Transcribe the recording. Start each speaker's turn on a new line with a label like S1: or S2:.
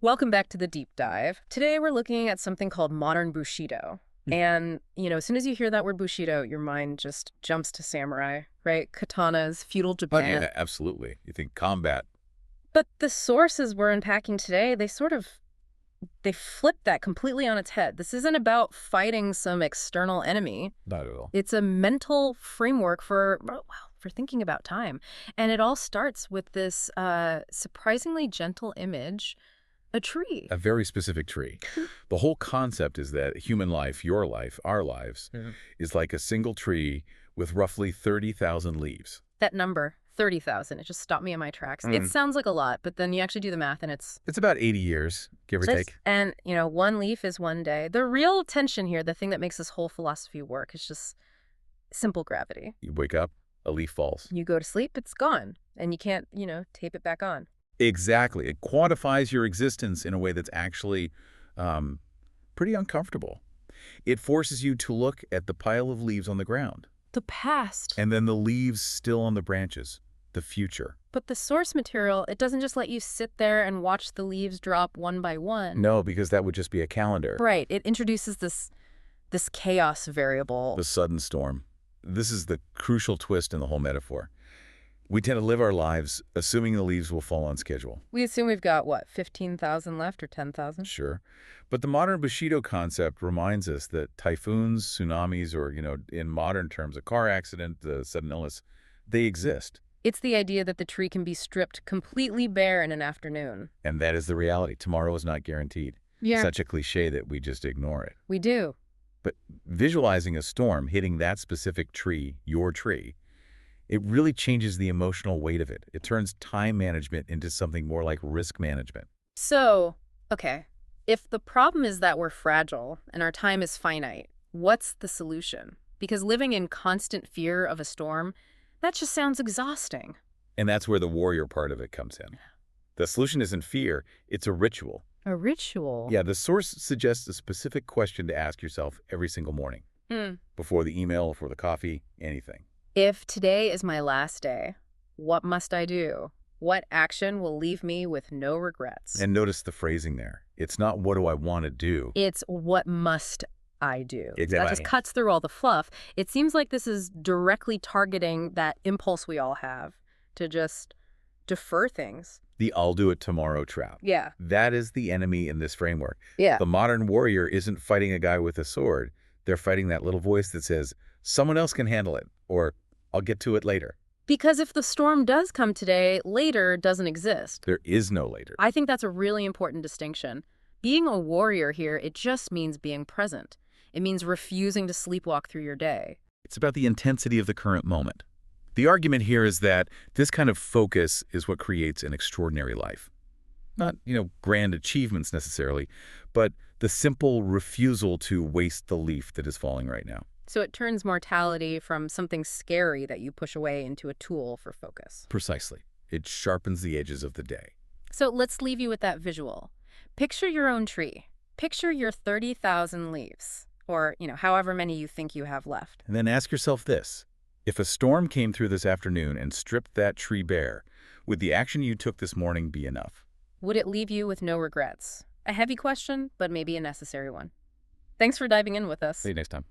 S1: Welcome back to the deep dive. Today we're looking at something called modern Bushido. And, as soon as you hear that word Bushido, your mind just jumps to samurai, right? Katanas, feudal
S2: Oh,
S1: Japan.
S2: yeah, absolutely. You think combat.
S1: But the sources we're unpacking today, they flip that completely on its head. This isn't about fighting some external enemy.
S2: Not at all.
S1: It's a mental framework for thinking about time. And it all starts with this surprisingly gentle image, a tree.
S2: A very specific tree. The whole concept is that human life, your life, our lives, is like a single tree with roughly 30,000 leaves.
S1: That number, 30,000, it just stopped me in my tracks. It sounds like a lot, but then you actually do the math and it's...
S2: It's about 80 years, give or take.
S1: And, one leaf is one day. The real tension here, the thing that makes this whole philosophy work, is just simple gravity.
S2: You wake up, a leaf falls.
S1: You go to sleep, it's gone. And you can't, tape it back on.
S2: Exactly. It quantifies your existence in a way that's actually pretty uncomfortable. It forces you to look at the pile of leaves on the ground.
S1: The past.
S2: And then the leaves still on the branches. The future.
S1: But the source material, it doesn't just let you sit there and watch the leaves drop one by one.
S2: No, because that would just be a calendar.
S1: Right. It introduces this chaos variable.
S2: The sudden storm. This is the crucial twist in the whole metaphor. We tend to live our lives assuming the leaves will fall on schedule.
S1: We assume we've got, 15,000 left or 10,000?
S2: Sure. But the modern Bushido concept reminds us that typhoons, tsunamis, or, in modern terms, a car accident, a sudden illness, they exist.
S1: It's the idea that the tree can be stripped completely bare in an afternoon.
S2: And that is the reality. Tomorrow is not guaranteed.
S1: Yeah.
S2: Such a cliche that we just ignore it.
S1: We do.
S2: But visualizing a storm hitting that specific tree, your tree, it really changes the emotional weight of it. It turns time management into something more like risk management.
S1: So, okay, if the problem is that we're fragile and our time is finite, what's the solution? Because living in constant fear of a storm, that just sounds exhausting.
S2: And that's where the warrior part of it comes in. The solution isn't fear, it's a ritual.
S1: A ritual?
S2: Yeah, the source suggests a specific question to ask yourself every single morning. Before the email, before the coffee, anything.
S1: If today is my last day, what must I do? What action will leave me with no regrets?
S2: And notice the phrasing there. It's not what do I want to do.
S1: It's what must I do.
S2: Exactly.
S1: That just cuts through all the fluff. It seems like this is directly targeting that impulse we all have to just defer things.
S2: The I'll do it tomorrow trap.
S1: Yeah.
S2: That is the enemy in this framework.
S1: Yeah.
S2: The modern warrior isn't fighting a guy with a sword. They're fighting that little voice that says, someone else can handle it, or I'll get to it later.
S1: Because if the storm does come today, later doesn't exist.
S2: There is no later.
S1: I think that's a really important distinction. Being a warrior here, it just means being present. It means refusing to sleepwalk through your day.
S2: It's about the intensity of the current moment. The argument here is that this kind of focus is what creates an extraordinary life. Not, grand achievements necessarily, but the simple refusal to waste the leaf that is falling right now.
S1: So it turns mortality from something scary that you push away into a tool for focus.
S2: Precisely. It sharpens the edges of the day.
S1: So let's leave you with that visual. Picture your own tree. Picture your 30,000 leaves, or, however many you think you have left.
S2: And then ask yourself this. If a storm came through this afternoon and stripped that tree bare, would the action you took this morning be enough?
S1: Would it leave you with no regrets? A heavy question, but maybe a necessary one. Thanks for diving in with us.
S2: See you next time.